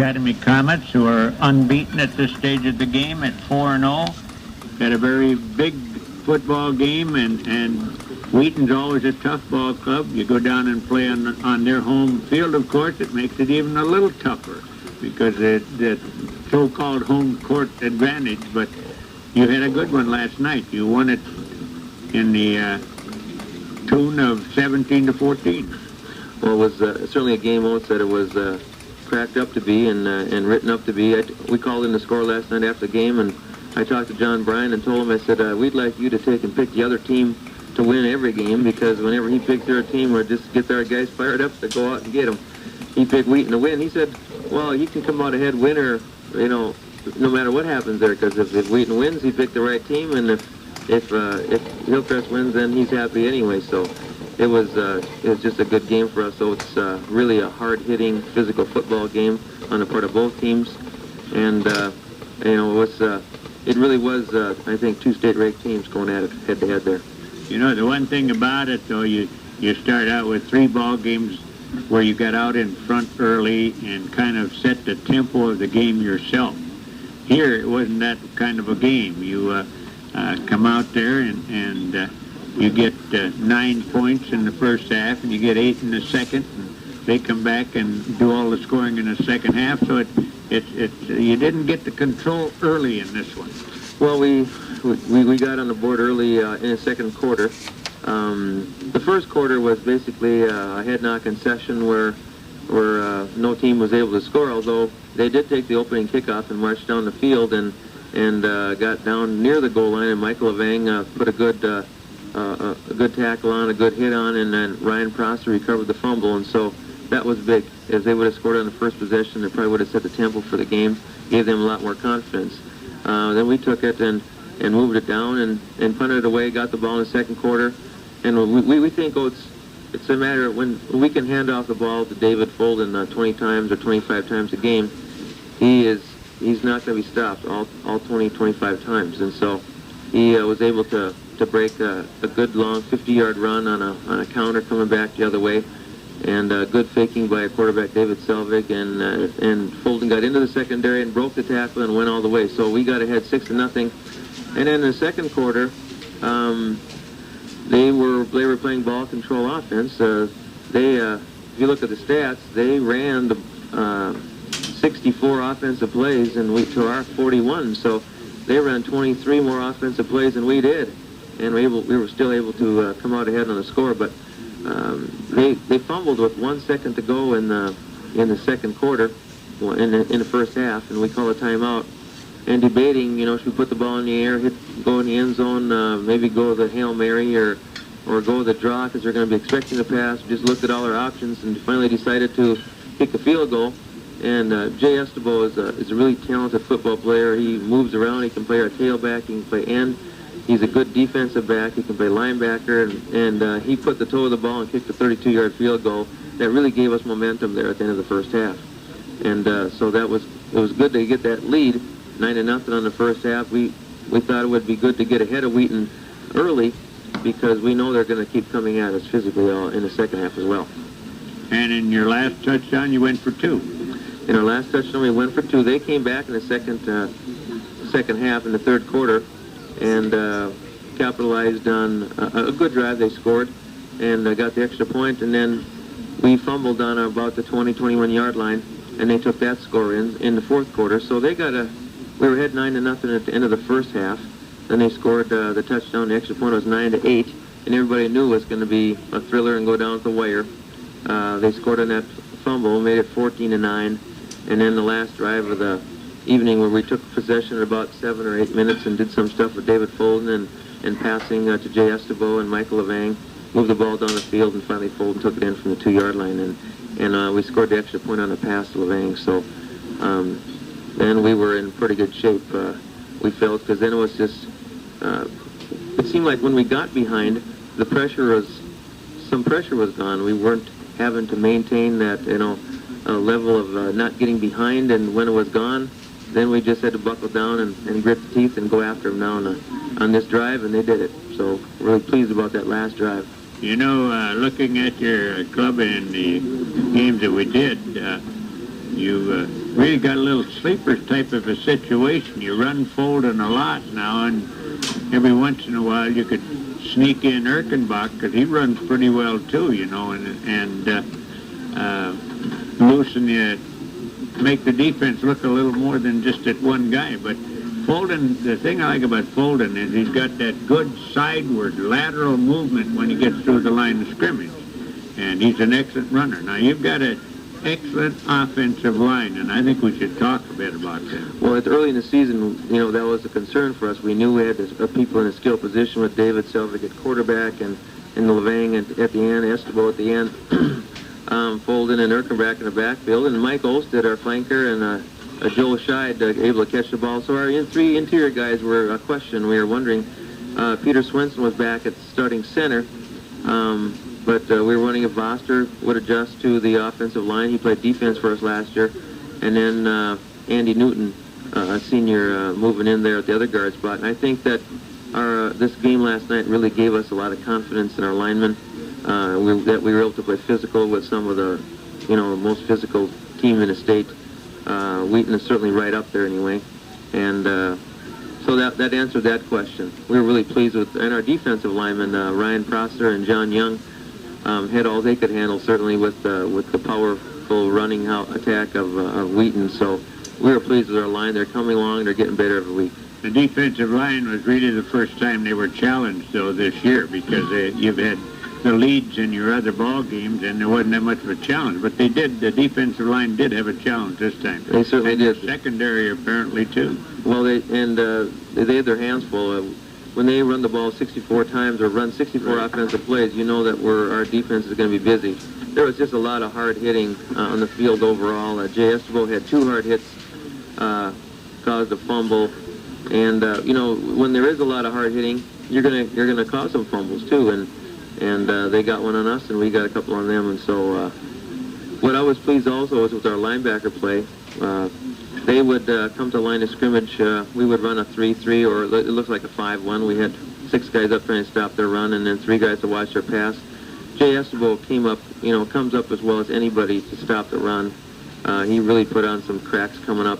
Academy Comets, who are unbeaten at this stage of the game at 4-0. Got a very big football game, and Wheaton's always a tough ball club. You go down and play on their home field, of course, it makes it even a little tougher because the so-called home court advantage. But you had a good one last night. You won it in the tune of 17-14. Well, it was certainly a game most that it was cracked up to be and written up to be. We called in the score last night after the game, and I talked to John Bryan and told him, I said, we'd like you to take and pick the other team to win every game, because whenever he picks their team, or just gets our guys fired up to go out and get them. He picked Wheaton to win. He said, well, you can come out ahead winner, you know, no matter what happens there, because if Wheaton wins, he picked the right team, and if Hillcrest wins, then he's happy anyway. So it was just a good game for us. So it's really a hard-hitting, physical football game on the part of both teams, and you know, it really was, I think, two state-ranked teams going at it head-to-head there. You know, the one thing about it, though, you start out with 3 ball games where you got out in front early and kind of set the tempo of the game yourself. Here, it wasn't that kind of a game. You come out there and you get 9 points in the first half, and you get 8 in the second, and they come back and do all the scoring in the second half. So you didn't get the control early in this one. Well, we got on the board early in the second quarter. The first quarter was basically a head-knocking session where no team was able to score, although they did take the opening kickoff and march down the field and got down near the goal line, and Michael Levang put a good tackle on, a good hit on, and then Ryan Prosser recovered the fumble, and so that was big. If they would have scored on the first possession, it probably would have set the tempo for the game, gave them a lot more confidence. Then we took it and moved it down and punted it away, got the ball in the second quarter, and we think it's a matter of when we can hand off the ball to David Folden 20 times or 25 times a game, he's not going to be stopped all 20, 25 times, and so he was able to break a good long 50-yard run on a counter coming back the other way, and good faking by a quarterback, David Selvig, and Folden got into the secondary and broke the tackle and went all the way. So we got ahead 6-0, and then in the second quarter, they were playing ball control offense. If you look at the stats, they ran the 64 offensive plays to our 41. So they ran 23 more offensive plays than we did, and we were still able to come out ahead on the score. But they fumbled with 1 second to go in the second quarter, in the first half, and we call a timeout. And debating, should we put the ball in the air, go in the end zone, maybe go the Hail Mary or go the draw because they're going to be expecting the pass. We just looked at all our options and finally decided to kick a field goal. And Jay Estebo is a really talented football player. He moves around. He can play our tailback. He can play end. He's a good defensive back. He can play linebacker. And he put the toe of the ball and kicked a 32-yard field goal that really gave us momentum there at the end of the first half. And so it was good to get that lead, 9-0 on the first half. We thought it would be good to get ahead of Wheaton early because we know they're going to keep coming at us physically in the second half as well. And in your last touchdown, you went for 2. In our last touchdown, we went for 2. They came back in the second half in the third quarter and capitalized on a good drive. They scored and got the extra point, and then we fumbled on about the 20, 21-yard line, and they took that score in the fourth quarter. So they we were ahead 9-0 at the end of the first half. Then they scored the touchdown. The extra point was 9-8, and everybody knew it was going to be a thriller and go down to the wire. They scored on that fumble, made it 14-9, and then the last drive of the evening where we took possession at about 7 or 8 minutes and did some stuff with David Folden and passing to Jay Estebo and Michael Levang, moved the ball down the field, and finally Folden took it in from the 2-yard line, and we scored the extra point on the pass to Levang. So then we were in pretty good shape, we felt, because then it was just, it seemed like when we got behind, some pressure was gone. We weren't having to maintain that, level of not getting behind, and when it was gone, then we just had to buckle down and grit the teeth and go after them now on this drive, and they did it. So really pleased about that last drive. Looking at your club and the games that we did, You really got a little sleepers type of a situation. You run Folden a lot now, and every once in a while you could sneak in Erkenbach, because he runs pretty well too, you know, and loosen you, make the defense look a little more than just that one guy. But Folden, the thing I like about Folden is he's got that good sideward lateral movement when he gets through the line of scrimmage, and he's an excellent runner. Now you've got an excellent offensive line, and I think we should talk a bit about that. Well, early in the season, you know, that was a concern for us. We knew we had people in a skill position with David Selvig at quarterback and Levang at the end, Esteban at the end, Folden and Erkenbach in the backfield, and Mike Olstead, our flanker, and Joel Scheid able to catch the ball. So our three interior guys were a question. We were wondering. Peter Swenson was back at starting center, but we were wondering if Voster would adjust to the offensive line. He played defense for us last year. And then Andy Newton, a senior, moving in there at the other guard spot. And I think that this game last night really gave us a lot of confidence in our linemen, that we were able to play physical with some of the, you know, most physical team in the state. Wheaton is certainly right up there anyway. And so that answered that question. We were really pleased with, and our defensive linemen, Ryan Prosser and John Young, had all they could handle, certainly with the powerful running attack of Wheaton. So we were pleased with our line. They're coming along. They're getting better every week. The defensive line was really the first time they were challenged, though, this year, because you've had the leads in your other ball games, and there wasn't that much of a challenge. But they did. The defensive line did have a challenge this time. They certainly did. The secondary apparently too. Well, they had their hands full. When they run the ball 64 times or run 64 offensive plays, you know that our defense is going to be busy. There was just a lot of hard hitting on the field overall. Jay Esteban had 2 hard hits, caused a fumble, and you know, when there is a lot of hard hitting, you're gonna cause some fumbles too, and they got one on us, and we got a couple on them. And so what I was pleased also was with our linebacker play. They would come to the line of scrimmage. We would run a 3-3, or it looked like a 5-1. We had 6 guys up trying to stop their run, and then 3 guys to watch their pass. Jay Esteban comes up as well as anybody to stop the run. He really put on some cracks coming up,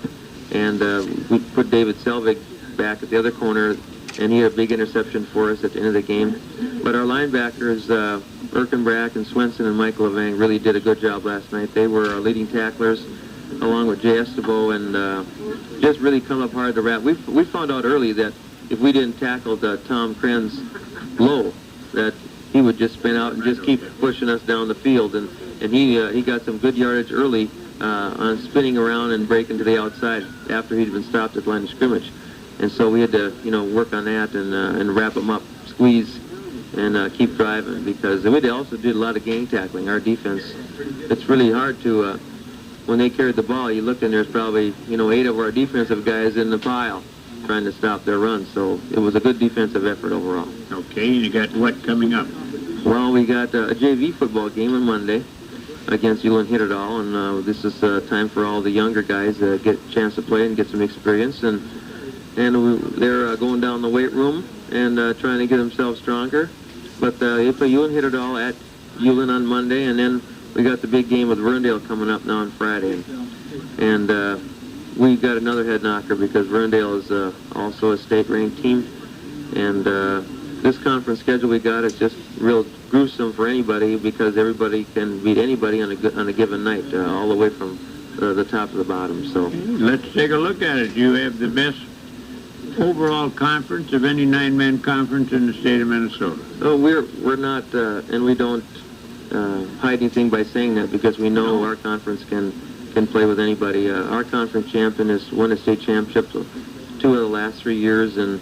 and we put David Selvig back at the other corner, and he had a big interception for us at the end of the game. But our linebackers, Erkenbach and Swenson and Michael Levang, really did a good job last night. They were our leading tacklers, along with Jay Esteban, and just really come up hard to wrap. We found out early that if we didn't tackle Tom Krenz low, that he would just spin out and just keep pushing us down the field. And he got some good yardage early on spinning around and breaking to the outside after he'd been stopped at the line of scrimmage. And so we had to, work on that and wrap him up, squeeze, and keep driving, because we also did a lot of gang tackling. Our defense, it's really hard to, when they carried the ball, you look and there's probably, 8 of our defensive guys in the pile trying to stop their run. So it was a good defensive effort overall. Okay, you got what coming up? Well, we got a JV football game on Monday against Ulan Hitterdal, and this is time for all the younger guys to get a chance to play and get some experience. And they're going down the weight room and trying to get themselves stronger. But they play Ulan Hitterdal at Ulan on Monday, and then we got the big game with Verndale coming up now on Friday. And we got another head knocker because Verndale is also a state-ranked team. And this conference schedule we got is just real gruesome for anybody, because everybody can beat anybody on a given night, all the way from the top to the bottom. So let's take a look at it. You have the best overall conference of any 9-man conference in the state of Minnesota. Oh, we're not, and we don't hide anything by saying that, because we know our conference can play with anybody. Our conference champion has won a state championship 2 of the last 3 years, and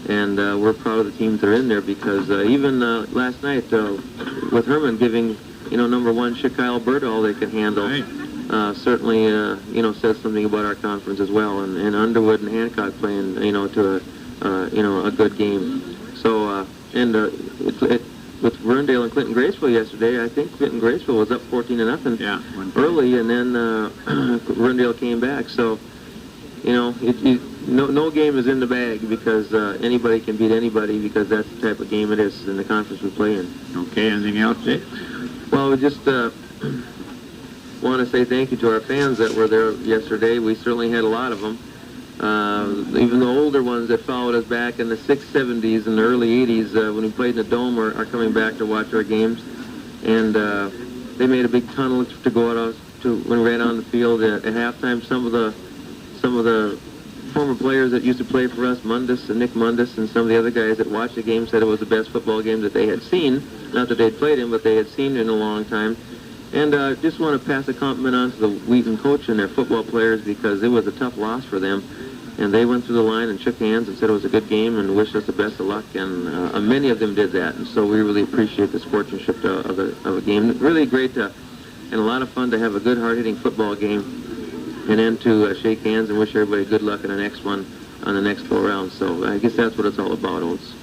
we're proud of the teams that are in there, because even last night with Herman giving number 1 Chicago Alberta all they can handle, right, certainly says something about our conference as well, and Underwood and Hancock playing to a good game. So with Verndale and Clinton Graceville yesterday, I think Clinton Graceville was up 14-0 early, and then Verndale came back. So no game is in the bag, because anybody can beat anybody, because that's the type of game it is in the conference we play in. Okay, anything else, Dick? Well, we just want to say thank you to our fans that were there yesterday. We certainly had a lot of them. Even the older ones that followed us back in the 60s, 70s, and the early 80s when we played in the Dome are coming back to watch our games. And they made a big tunnel to go out to when we ran on the field at halftime. Some of the former players that used to play for us, Nick Mundus, and some of the other guys that watched the game said it was the best football game that they had seen. Not that they'd played in, but they had seen in a long time. And just want to pass a compliment on to the Wheaton coach and their football players, because it was a tough loss for them. And they went through the line and shook hands and said it was a good game and wished us the best of luck. And many of them did that. And so we really appreciate the sportsmanship of a game. Really great and a lot of fun to have a good, hard-hitting football game. And then to shake hands and wish everybody good luck in the next one on the next go-around. So I guess that's what it's all about, Oates.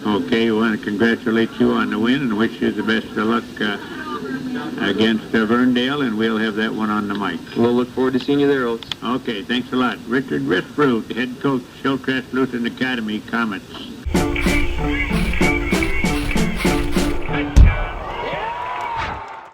Okay, we want to congratulate you on the win and wish you the best of luck against Verndale, and we'll have that one on the mic. We'll look forward to seeing you there, Oates. Okay, thanks a lot. Richard Risbrudt, head coach, Hillcrest Lutheran Academy Comets.